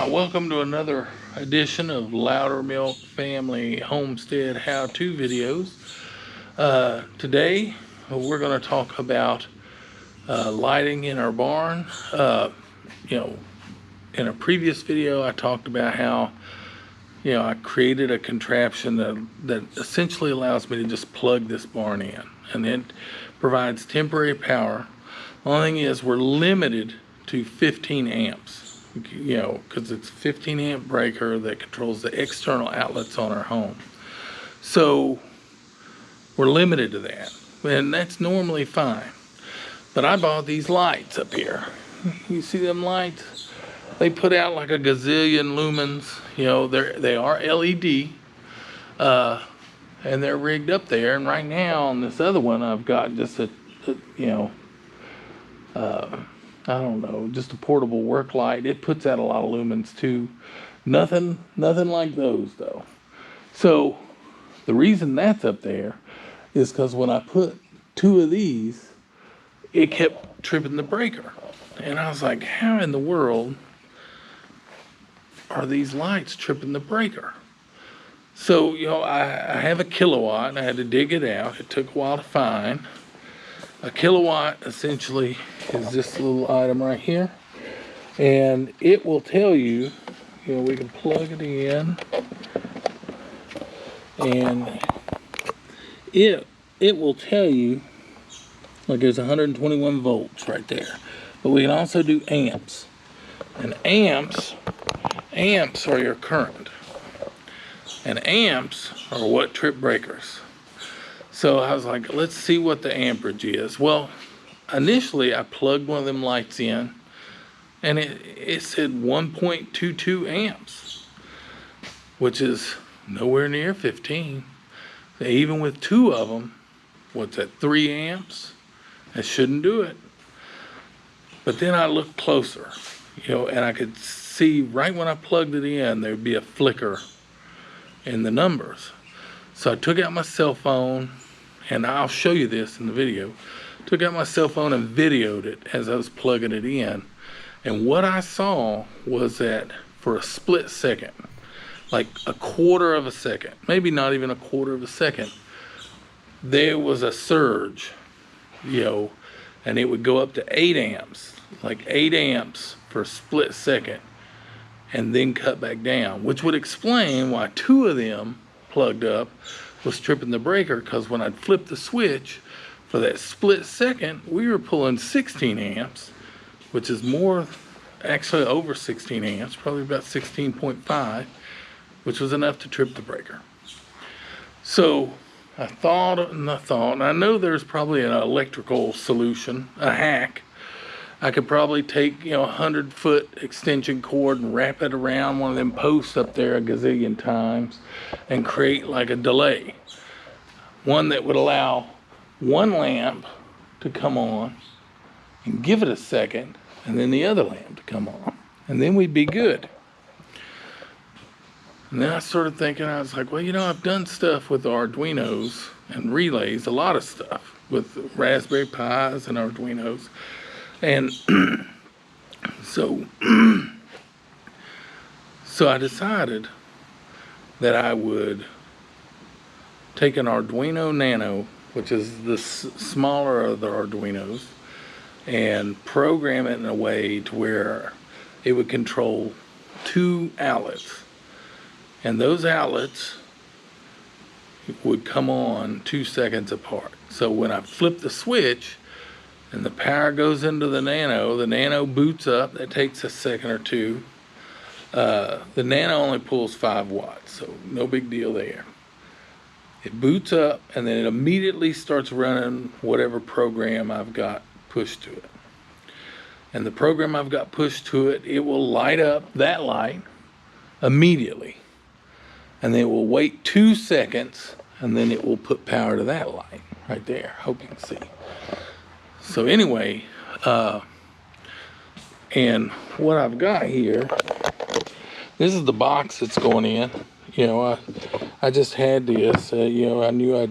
Welcome to another edition of Loudermilk Family Homestead How-To videos. Today we're going to talk about lighting in our barn. In a previous video I talked about how I created a contraption that essentially allows me to just plug this barn in, and it provides temporary power. The only thing is we're limited to 15 amps. Because it's a 15 amp breaker that controls the external outlets on our home. So we're limited to that, and that's normally fine. But I bought these lights up here. You see them lights? They put out like a gazillion lumens. They are LED, and they're rigged up there. And right now on this other one, I've got just I don't know, just a portable work light. It puts out a lot of lumens too. Nothing like those though. So the reason that's up there is because when I put two of these, it kept tripping the breaker. And I was like, how in the world are these lights tripping the breaker? So, I have a kilowatt and I had to dig it out. It took a while to find. A kilowatt essentially is this little item right here, and it will tell you, we can plug it in, and it will tell you, like there's 121 volts right there, but we can also do amps, and amps are your current, and amps are what trip breakers. So I was like, let's see what the amperage is. Well, initially I plugged one of them lights in, and it said 1.22 amps, which is nowhere near 15. Even with two of them, what's that, 3 amps? That shouldn't do it. But then I looked closer, and I could see right when I plugged it in, there'd be a flicker in the numbers. So I took out my cell phone, and I'll show you this in the video. Took out my cell phone and videoed it as I was plugging it in. And what I saw was that for a split second, like a quarter of a second, maybe not even a quarter of a second, there was a surge, and it would go up to 8 amps, like 8 amps for a split second, and then cut back down, which would explain why two of them plugged up was tripping the breaker, because when I'd flip the switch for that split second, we were pulling 16 amps, which is actually over 16 amps, probably about 16.5, which was enough to trip the breaker. So I thought, and I know there's probably an electrical solution, a hack. I could probably take, a 100-foot extension cord and wrap it around one of them posts up there a gazillion times and create like a delay. One that would allow one lamp to come on and give it a second, and then the other lamp to come on. And then we'd be good. And then I started thinking, I was like, well, I've done stuff with Arduinos and relays, a lot of stuff with Raspberry Pis and Arduinos. And so I decided that I would take an Arduino Nano, which is the smaller of the Arduinos, and program it in a way to where it would control 2 outlets. And those outlets would come on 2 seconds apart. So when I flip the switch, and the power goes into the Nano boots up. That takes a second or two. The Nano only pulls 5 watts, so no big deal there. It boots up, and then it immediately starts running whatever program I've got pushed to it. And the program I've got pushed to it, it will light up that light immediately. And then it will wait 2 seconds, and then it will put power to that light right there. Hope you can see. So anyway, and what I've got here, this is the box that's going in. I just had this, I knew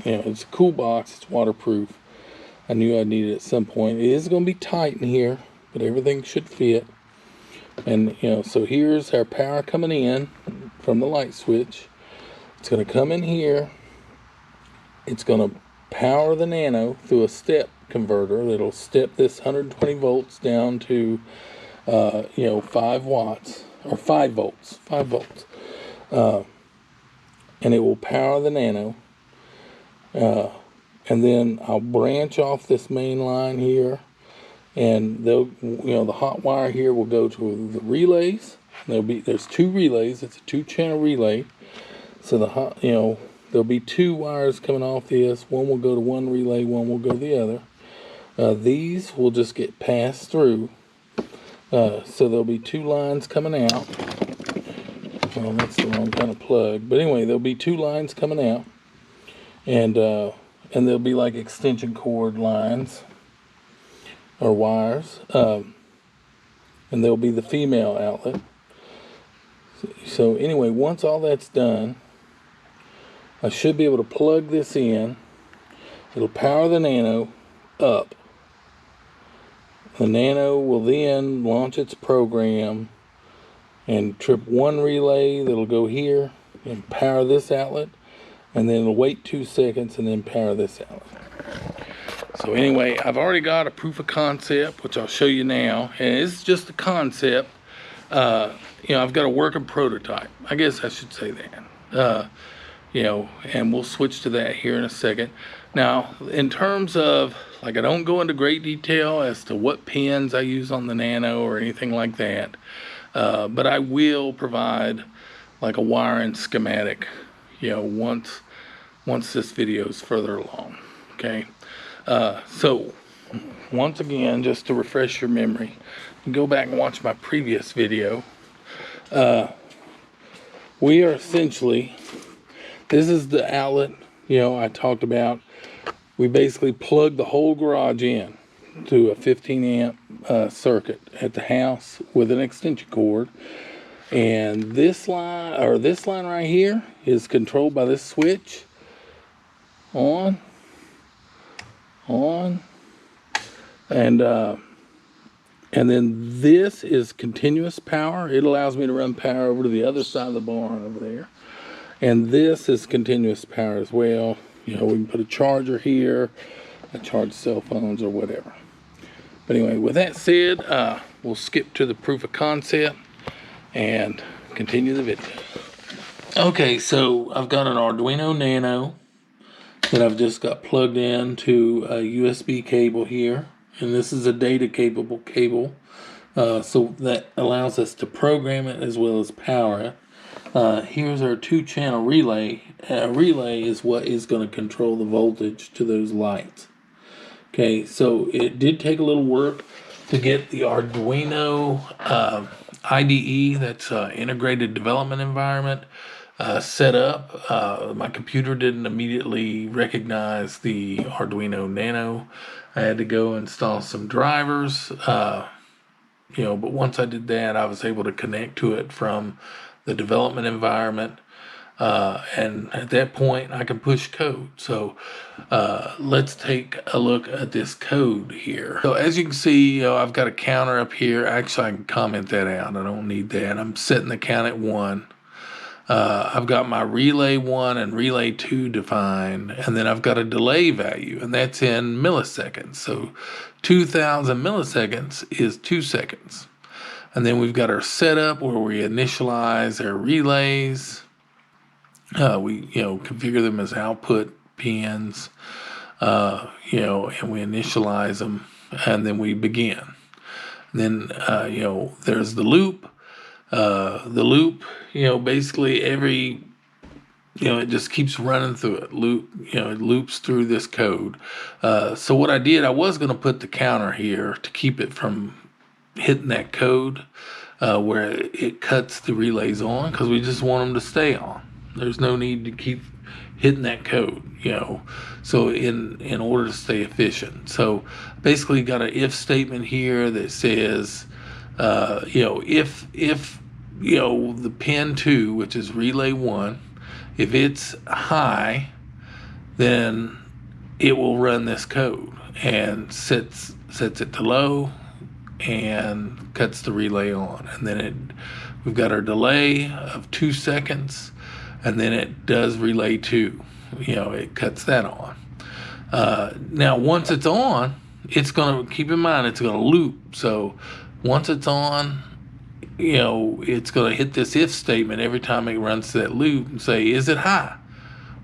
it's a cool box, it's waterproof. I knew I needed at some point. It is going to be tight in here, but everything should fit. And, so here's our power coming in from the light switch. It's going to come in here. It's going to power the Nano through a step converter that'll step this 120 volts down to 5 watts, or 5 volts, 5 volts. And it will power the Nano. And then I'll branch off this main line here, and the hot wire here will go to the relays. There's 2 relays. It's a 2-channel relay. So there'll be 2 wires coming off this. One will go to one relay, one will go to the other. These will just get passed through. So there'll be 2 lines coming out. Well, that's the wrong kind of plug. But anyway, there'll be 2 lines coming out. And there'll be like extension cord lines or wires. And there'll be the female outlet. So anyway, once all that's done, I should be able to plug this in. It'll power the Nano up. The Nano will then launch its program and trip one relay that'll go here and power this outlet, and then it'll wait 2 seconds and then power this outlet. So anyway, I've already got a proof of concept, which I'll show you now, and it's just a concept. I've got a working prototype. I guess I should say that. And we'll switch to that here in a second. Now, in terms of, I don't go into great detail as to what pins I use on the Nano or anything like that, but I will provide like a wiring schematic, once this video is further along. Okay, so once again, just to refresh your memory, go back and watch my previous video. We are essentially, this is the outlet, I talked about. We basically plug the whole garage in to a 15 amp circuit at the house with an extension cord. And this line right here is controlled by this switch. On. And then this is continuous power. It allows me to run power over to the other side of the barn over there. And this is continuous power as well. We can put a charger here, charge cell phones or whatever. But anyway, with that said, we'll skip to the proof of concept and continue the video. Okay, so I've got an Arduino Nano that I've just got plugged into a USB cable here. And this is a data capable cable. So that allows us to program it as well as power it. Here's our 2-channel relay. A relay is what is going to control the voltage to those lights. Okay, so it did take a little work to get the Arduino IDE, that's Integrated Development Environment, set up. My computer didn't immediately recognize the Arduino Nano. I had to go install some drivers, but once I did that, I was able to connect to it from the development environment, and at that point I can push code. So let's take a look at this code here. So as you can see, I've got a counter up here. Actually, I can comment that out. I don't need that. I'm setting the count at 1. I've got my relay 1 and relay 2 defined, and then I've got a delay value, and that's in milliseconds. So 2,000 milliseconds is 2 seconds. And then we've got our setup where we initialize our relays. We configure them as output pins, and we initialize them, and then we begin. And then, there's the loop. The loop, basically every, it just keeps running through it. It loops through this code. So what I did, I was going to put the counter here to keep it from hitting that code where it cuts the relays on, because we just want them to stay on. There's no need to keep hitting that code, so in order to stay efficient. So basically got an if statement here that says, if the pin 2, which is relay 1, if it's high, then it will run this code and sets it to low and cuts the relay on. And then we've got our delay of 2 seconds, and then it does relay 2. It cuts that on. Now, once it's on, it's going to, keep in mind, it's going to loop. So once it's on, it's going to hit this if statement every time it runs that loop and say, is it high?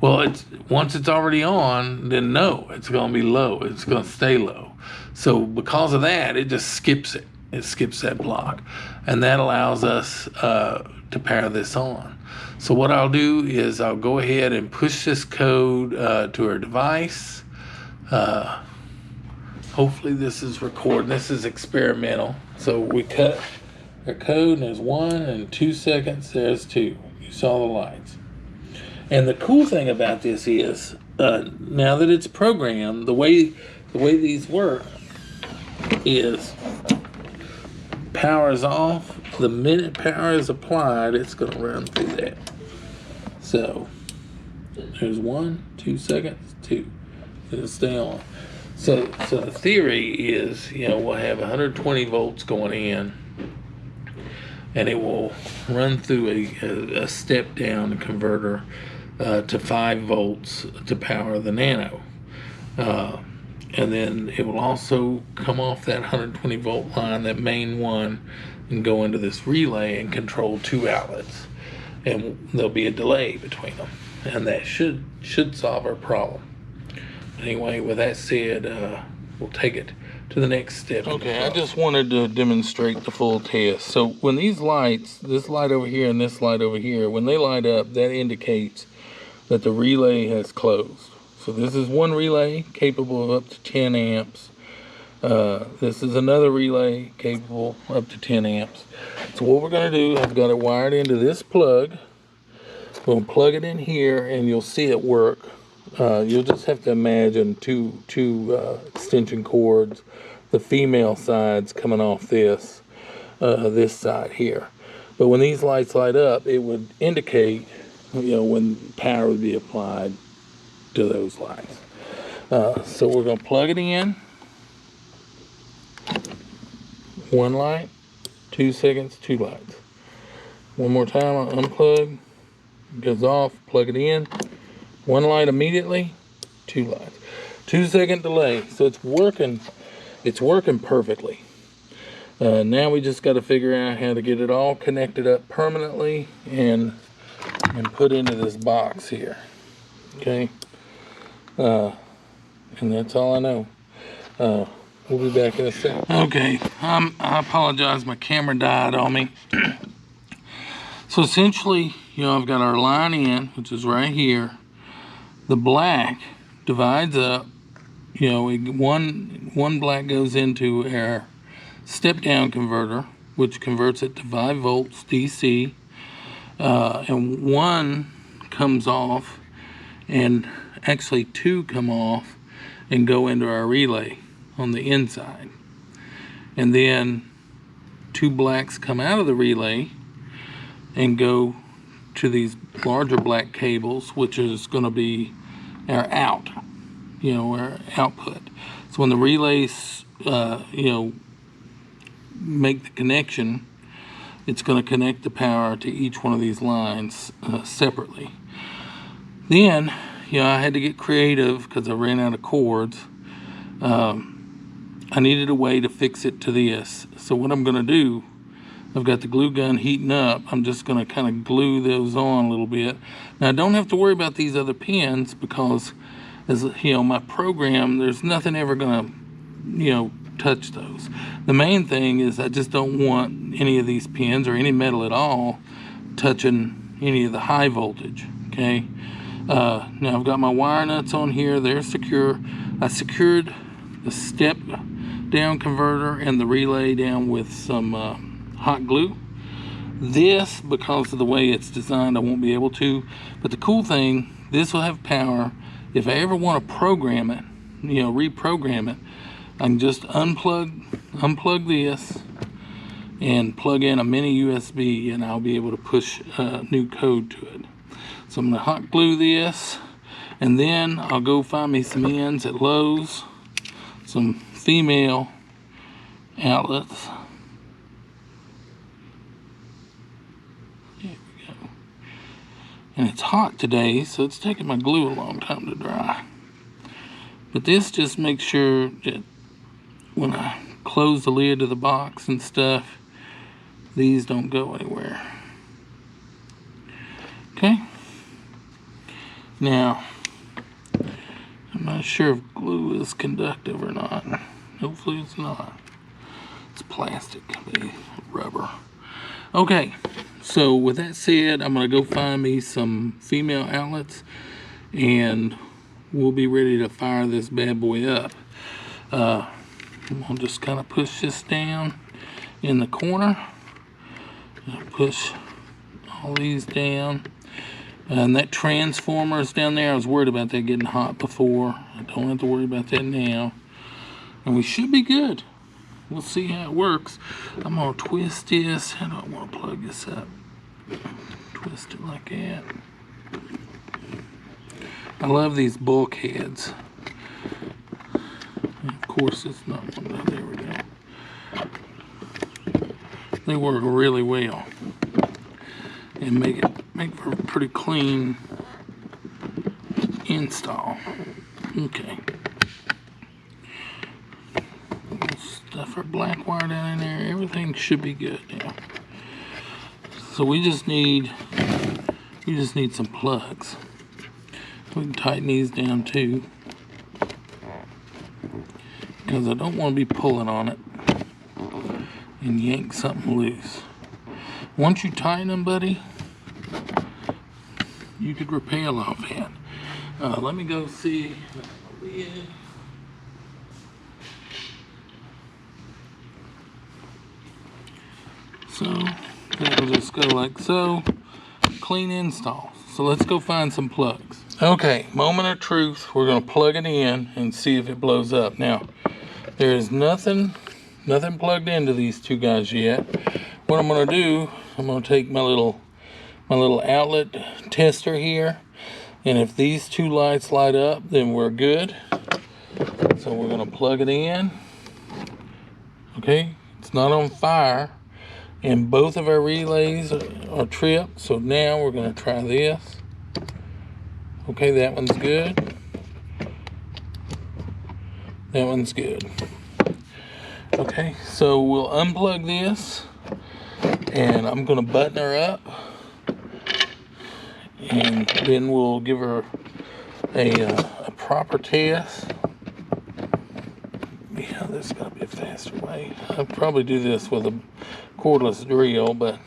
Well, once it's already on, then no, it's going to be low. It's going to stay low. So because of that, it just skips it. It skips that block. And that allows us to power this on. So what I'll do is I'll go ahead and push this code to our device. Hopefully this is recording. This is experimental. So we cut our code, and there's 1 and 2 seconds. There's 2. You saw the lights. And the cool thing about this is, now that it's programmed, the way these work is power is off. The minute power is applied, it's going to run through that. So there's 1, 2 seconds, 2. It'll stay on. So the theory is, we'll have 120 volts going in, and it will run through a step down converter to 5 volts to power the Nano. And then it will also come off that 120 volt line, that main one, and go into this relay and control 2 outlets. And there'll be a delay between them. And that should solve our problem. Anyway, with that said, we'll take it to the next step. Okay, I just wanted to demonstrate the full test. So when these lights, this light over here and this light over here, when they light up, that indicates that the relay has closed. So this is one relay capable of up to 10 amps. This is another relay capable up to 10 amps. So what we're going to do, I've got it wired into this plug. We'll plug it in here and you'll see it work. You'll just have to imagine two extension cords, the female sides coming off this side here. But when these lights light up, it would indicate, when power would be applied to those lights. So we're going to plug it in. 1 light, 2 seconds, 2 lights. One more time, I'll unplug. It goes off, plug it in. 1 light immediately, 2 lights. 2 second delay, so it's working perfectly. Now we just got to figure out how to get it all connected up permanently and put into this box here. Okay, and that's all I know. We'll be back in a second. Okay, I apologize, my camera died on me. So essentially, I've got our line in, which is right here. The black divides up, one black goes into our step down converter, which converts it to 5 volts DC, and 1 comes off, and actually 2 come off and go into our relay on the inside. And then 2 blacks come out of the relay and go to these larger black cables, which is going to be our out, our output. So when the relays, make the connection, it's going to connect the power to each one of these lines separately. Then, I had to get creative because I ran out of cords. I needed a way to fix it to this. So what I'm going to do, I've got the glue gun heating up. I'm just going to kind of glue those on a little bit. Now I don't have to worry about these other pins because, as my program, there's nothing ever going to, touch those. The main thing is I just don't want any of these pins or any metal at all touching any of the high voltage. Okay. Now I've got my wire nuts on here. They're secure. I secured the step down converter and the relay down with some hot glue. This, because of the way it's designed, I won't be able to, but the cool thing, this will have power. If I ever want to program it, reprogram it, I can just unplug this and plug in a mini USB, and I'll be able to push new code to it. So I'm going to hot glue this, And then I'll go find me some ends at Lowe's, some female outlets. There we go. And it's hot today, so it's taking my glue a long time to dry. But this just makes sure that when I close the lid of the box and stuff, these don't go anywhere. Okay. Now, I'm not sure if glue is conductive or not. Hopefully it's not. It's plastic, maybe rubber. Okay, so with that said, I'm gonna go find me some female outlets and we'll be ready to fire this bad boy up. I'll just kind of push this down in the corner. I'll push all these down. And that transformer is down there. I was worried about that getting hot before. I don't have to worry about that now. And we should be good. We'll see how it works. I'm gonna twist this. How do I want to plug this up? Twist it like that. I love these bulkheads. And of course, it's not one. There we go. They work really well and make for a pretty clean install. Okay. We'll stuff our black wire down in there. Everything should be good now. So we just need some plugs. We can tighten these down too, because I don't want to be pulling on it and yank something loose. Once you tighten them, buddy, you could rappel off that. Let me go see. So that'll just go like so. Clean install. So let's go find some plugs. Okay, moment of truth. We're gonna plug it in and see if it blows up. Now, there is nothing plugged into these two guys yet. What I'm gonna do, I'm gonna take my little outlet tester here, and if these two lights light up, then we're good. So we're gonna plug it in. Okay, it's not on fire, and both of our relays are tripped. So now we're gonna try this. Okay, that one's good. That one's good. Okay, so we'll unplug this, and I'm gonna button her up, and then we'll give her a proper test. Yeah, there's gotta be a faster way. I'll probably do this with a cordless drill, but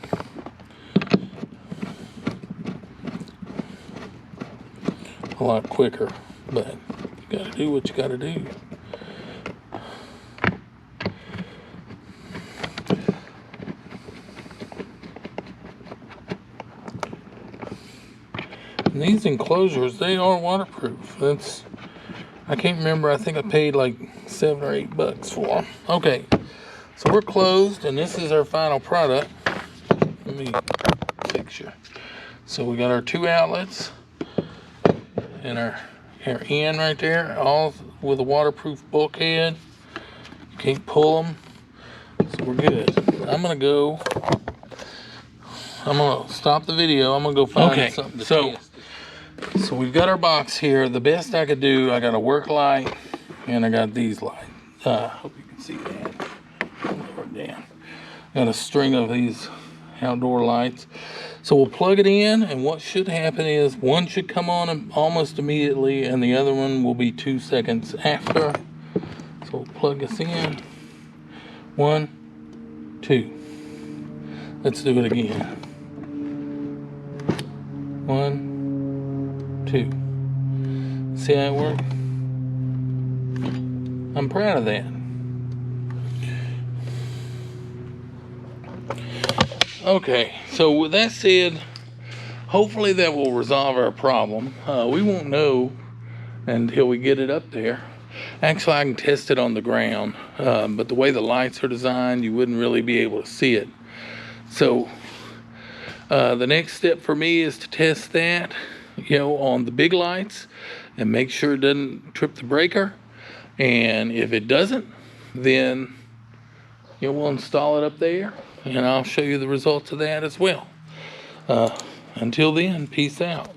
a lot quicker. But you gotta do what you gotta do. And these enclosures, they are waterproof. I can't remember, I think I paid like $7 or $8 for them. Okay, so we're closed, and this is our final product. Let me fix you. So we got our two outlets and our end right there, all with a waterproof bulkhead. You can't pull them, so we're good. I'm gonna stop the video. I'm gonna go find something to test. So we've got our box here. The best I could do, I got a work light, and I got these lights. Hope you can see that. Lower it down. Got a string of these outdoor lights. So we'll plug it in, and what should happen is one should come on almost immediately, and the other one will be 2 seconds after. So we'll plug this in. 1, 2. Let's do it again. 1, 2. See how it works? I'm proud of that. Okay, so with that said, hopefully that will resolve our problem. We won't know until we get it up there. Actually, I can test it on the ground, but the way the lights are designed, you wouldn't really be able to see it. So the next step for me is to test that, on the big lights, and make sure it doesn't trip the breaker. And if it doesn't, then we'll install it up there, and I'll show you the results of that as well. Until then, peace out.